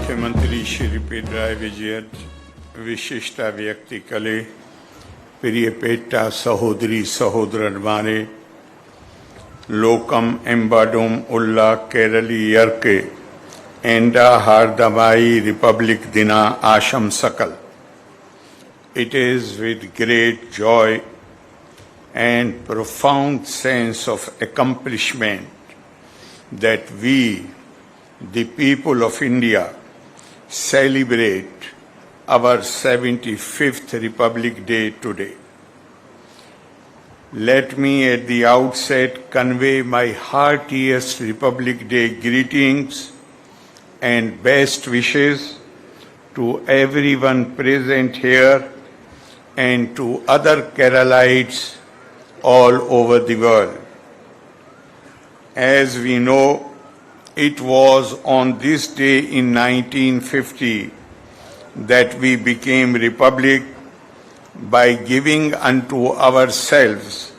मुख्यमंत्री श्री पिनराई विजयन विशिष्ट व्यक्तिकले प्रियपेट्ट सहोदरी सहोदरन्मारे लोकम एम्बाडुम उल्ला केरली यर्के Enda हार्दमाई Republic दिना आशंसकल. It is with great joy and profound sense of accomplishment that we, the people of India, celebrate our 75th Republic Day today. Let me at the outset convey my heartiest Republic Day greetings and best wishes to everyone present here and to other Keralites all over the world. As we know, it was on this day in 1950 that we became Republic by giving unto ourselves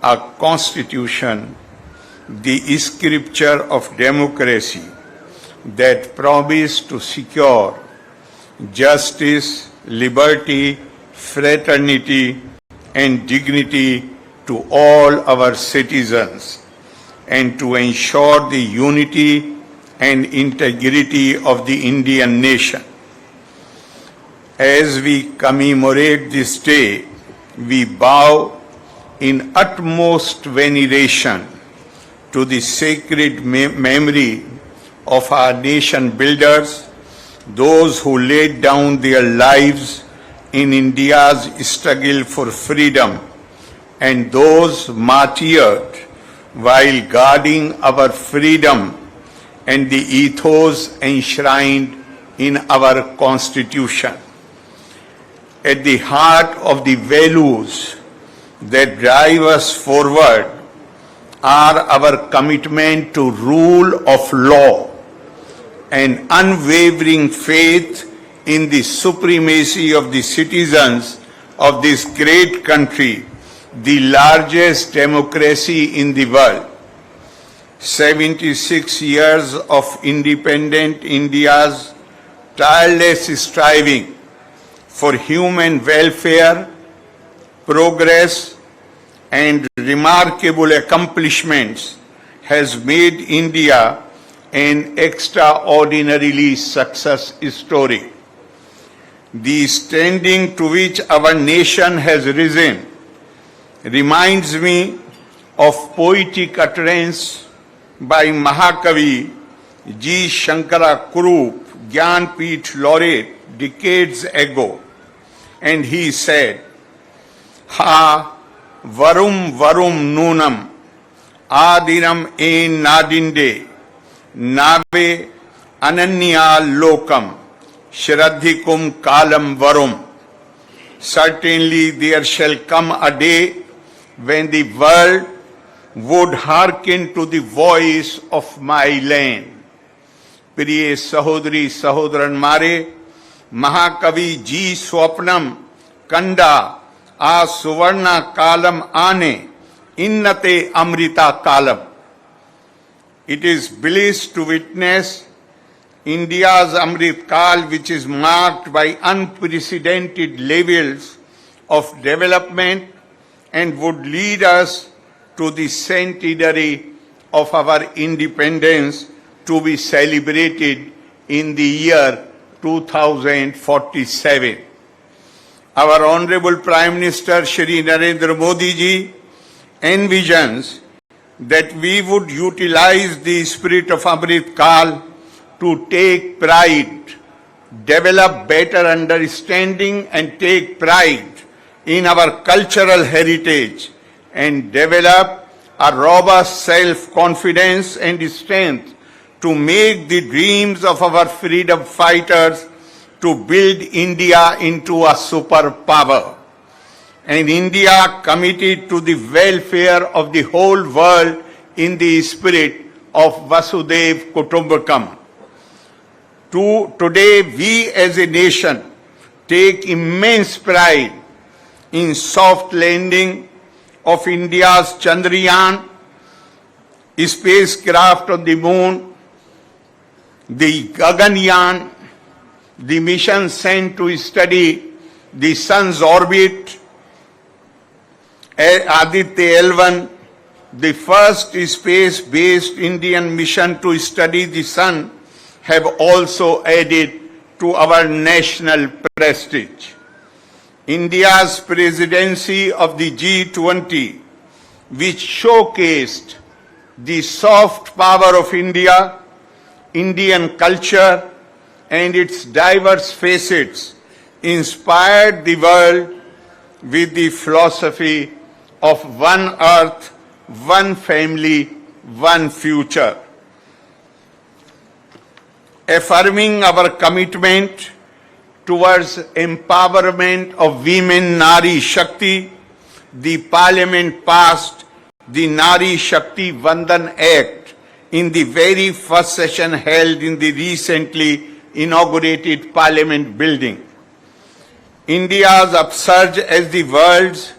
a constitution, the scripture of democracy that promised to secure justice, liberty, fraternity and dignity to all our citizens, and to ensure the unity and integrity of the Indian nation. As we commemorate this day, we bow in utmost veneration to the sacred memory of our nation builders, those who laid down their lives in India's struggle for freedom, and those martyred while guarding our freedom and the ethos enshrined in our Constitution. At the heart of the values that drive us forward are our commitment to rule of law and unwavering faith in the supremacy of the citizens of this great country, the largest democracy in the world. 76 years of independent India's tireless striving for human welfare, progress, and remarkable accomplishments has made India an extraordinarily success story. The standing to which our nation has risen reminds me of poetic utterance by Mahakavi G. Shankara Kurup, Gyanpith laureate, decades ago, and he said, "Ha varum varum nunam adiram en nadinde nave ananya lokam shraddhikum kalam varum." Certainly there shall come a day when the world would hearken to the voice of my land. प्रिय सहोदरी सहोदरन मारे, महाकवि जी स्वप्नम कंडा आ सुवर्णा कालम आने इन्नते अमृता कालम. It is bliss to witness India's Amrit Kal, which is marked by unprecedented levels of development and would lead us to the centenary of our independence to be celebrated in the year 2047. Our Honorable Prime Minister Shri Narendra Modi ji envisions that we would utilize the spirit of Amrit Kal to take pride, develop better understanding and take pride in our cultural heritage, and develop a robust self-confidence and strength to make the dreams of our freedom fighters to build India into a superpower. An India committed to the welfare of the whole world in the spirit of Vasudhaiv Kutumbakam. Today we as a nation take immense pride in soft landing of India's Chandrayaan spacecraft on the moon, the Gaganyaan the mission sent to study the sun's orbit, Aditya L1, the first space-based Indian mission to study the sun, have also added to our national prestige. India's presidency of the G20, which showcased the soft power of India, Indian culture, and its diverse facets, inspired the world with the philosophy of one earth, one family, one future. Affirming our commitment towards empowerment of women Nari Shakti, the Parliament passed the Nari Shakti Vandan Act in the very first session held in the recently inaugurated Parliament building. India's upsurge as the world's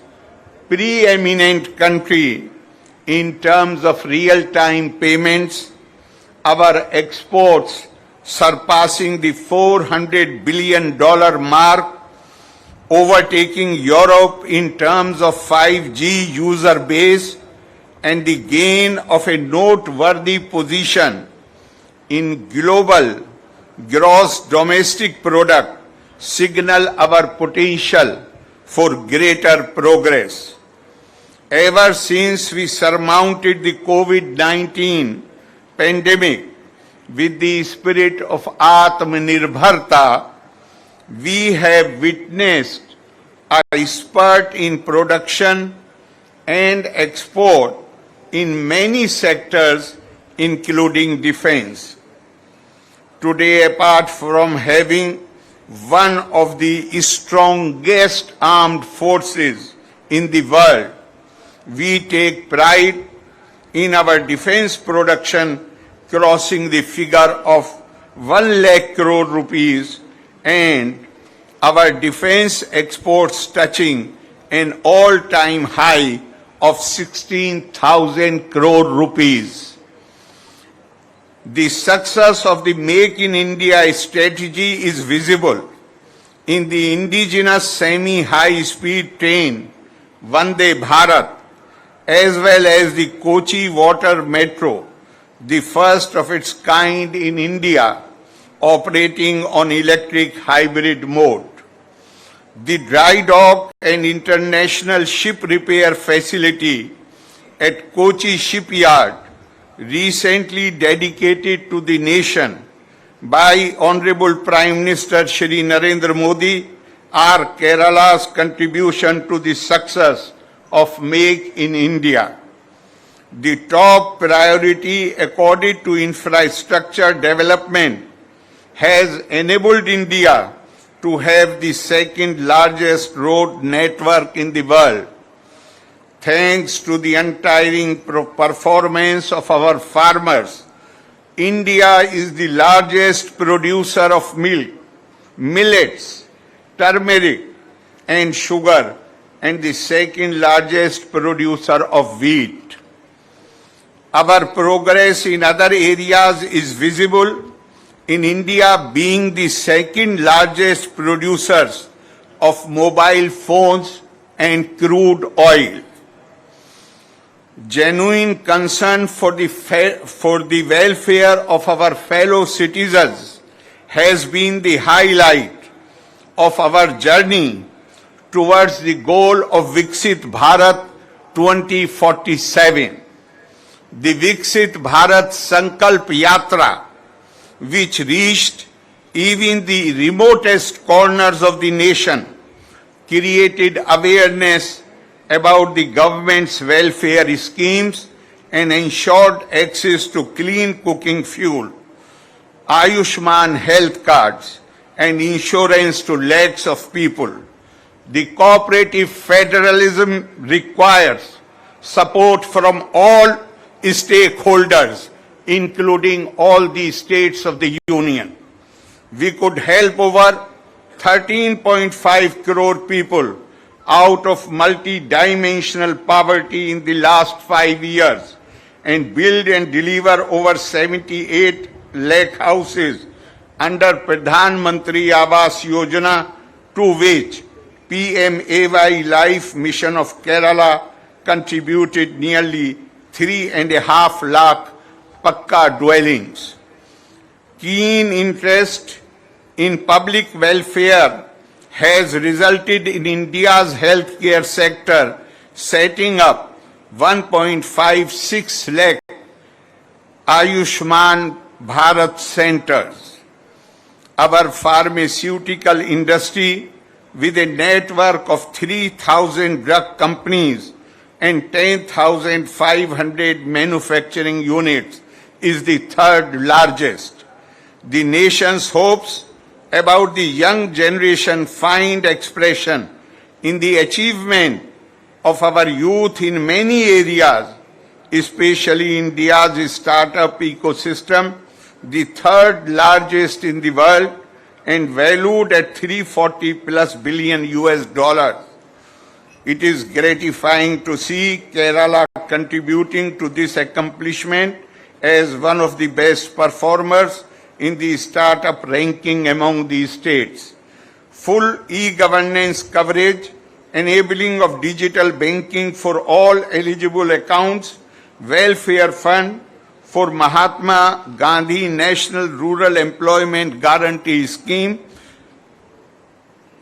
preeminent country in terms of real-time payments, our exports surpassing the $400 billion mark, overtaking Europe in terms of 5G user base, and the gain of a noteworthy position in global gross domestic product signal our potential for greater progress. Ever since we surmounted the COVID-19 pandemic with the spirit of Atmanirbharta, we have witnessed a spurt in production and export in many sectors, including defense. Today, apart from having one of the strongest armed forces in the world, we take pride in our defense production crossing the figure of 1 lakh crore rupees and our defense exports touching an all-time high of 16,000 crore rupees. The success of the Make in India strategy is visible in the indigenous semi-high-speed train Vande Bharat, as well as the Kochi Water Metro, the first of its kind in India, operating on electric hybrid mode. The dry dock and international ship repair facility at Kochi Shipyard, recently dedicated to the nation by Honorable Prime Minister Shri Narendra Modi, are Kerala's contribution to the success of Make in India. The top priority accorded to infrastructure development has enabled India to have the second largest road network in the world. Thanks to the untiring performance of our farmers, India is the largest producer of milk, millets, turmeric, and sugar, and the second largest producer of wheat. Our progress in other areas is visible in India being the second largest producers of mobile phones and crude oil. Genuine concern for the welfare of our fellow citizens has been the highlight of our journey towards the goal of Viksit Bharat 2047. The Viksit Bharat Sankalp Yatra, which reached even the remotest corners of the nation, created awareness about the government's welfare schemes and ensured access to clean cooking fuel, Ayushman health cards, and insurance to lakhs of people. The cooperative federalism requires support from all stakeholders, including all the states of the Union. We could help over 13.5 crore people out of multi-dimensional poverty in the last 5 years and build and deliver over 78 lakh houses under Pradhan Mantri Awas Yojana, to which PMAY Life Mission of Kerala contributed nearly 3.5 lakh Pakka dwellings. Keen interest in public welfare has resulted in India's healthcare sector setting up 1.56 lakh Ayushman Bharat centers. Our pharmaceutical industry, with a network of 3,000 drug companies and 10,500 manufacturing units, is the third largest. The nation's hopes about the young generation find expression in the achievement of our youth in many areas, especially India's startup ecosystem, the third largest in the world and valued at 340 plus billion US dollars. It is gratifying to see Kerala contributing to this accomplishment as one of the best performers in the startup ranking among these states. Full e-governance coverage, enabling of digital banking for all eligible accounts, welfare fund for Mahatma Gandhi National Rural Employment Guarantee Scheme,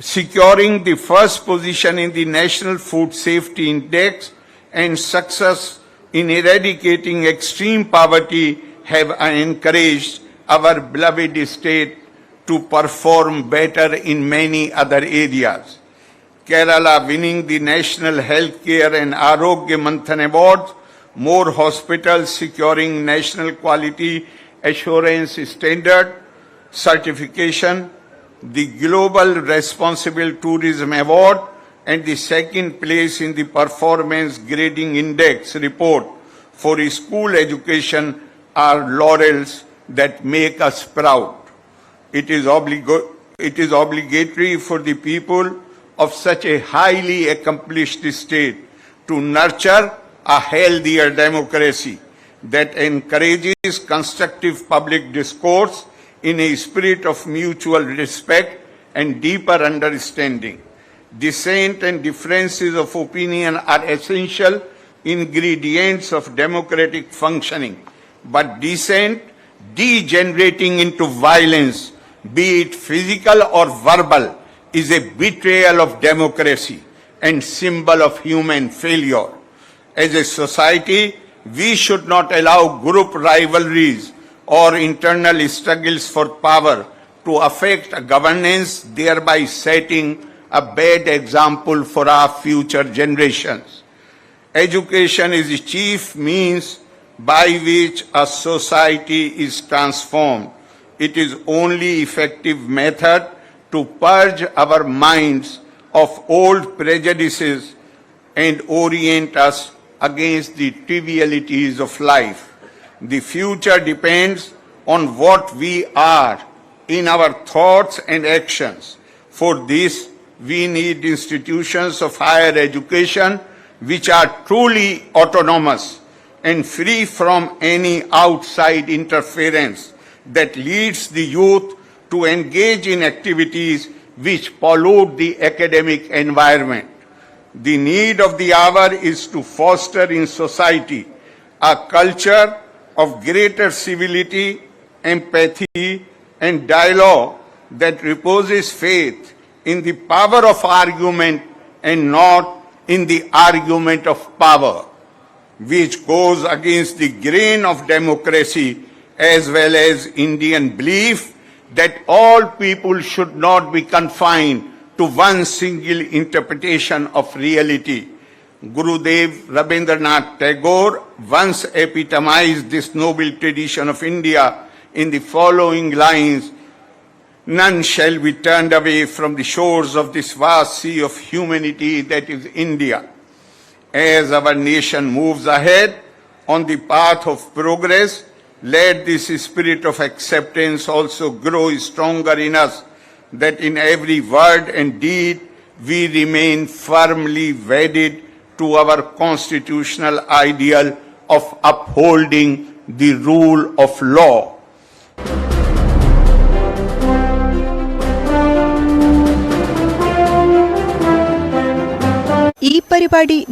securing the first position in the National Food Safety Index, and success in eradicating extreme poverty have encouraged our beloved state to perform better in many other areas. Kerala winning the National Healthcare and Arogya Manthan Awards, more hospitals securing National Quality Assurance Standard certification, the Global Responsible Tourism Award, and the second place in the Performance Grading Index report for school education are laurels that make us proud. It is obligatory for the people of such a highly accomplished state to nurture a healthier democracy that encourages constructive public discourse in a spirit of mutual respect and deeper understanding. Dissent and differences of opinion are essential ingredients of democratic functioning, but dissent degenerating into violence, be it physical or verbal, is a betrayal of democracy and symbol of human failure. As a society, we should not allow group rivalries or internal struggles for power to affect governance, thereby setting a bad example for our future generations. Education is the chief means by which a society is transformed. It is only effective method to purge our minds of old prejudices and orient us against the trivialities of life. The future depends on what we are in our thoughts and actions. For this, we need institutions of higher education which are truly autonomous and free from any outside interference that leads the youth to engage in activities which pollute the academic environment. The need of the hour is to foster in society a culture of greater civility, empathy, and dialogue that reposes faith in the power of argument and not in the argument of power, which goes against the grain of democracy as well as Indian belief that all people should not be confined to one single interpretation of reality. Gurudev Rabindranath Tagore once epitomized this noble tradition of India in the following lines: "None shall be turned away from the shores of this vast sea of humanity that is India." As our nation moves ahead on the path of progress, let this spirit of acceptance also grow stronger in us, that in every word and deed we remain firmly wedded to our constitutional ideal of upholding the rule of law. പരിപാടി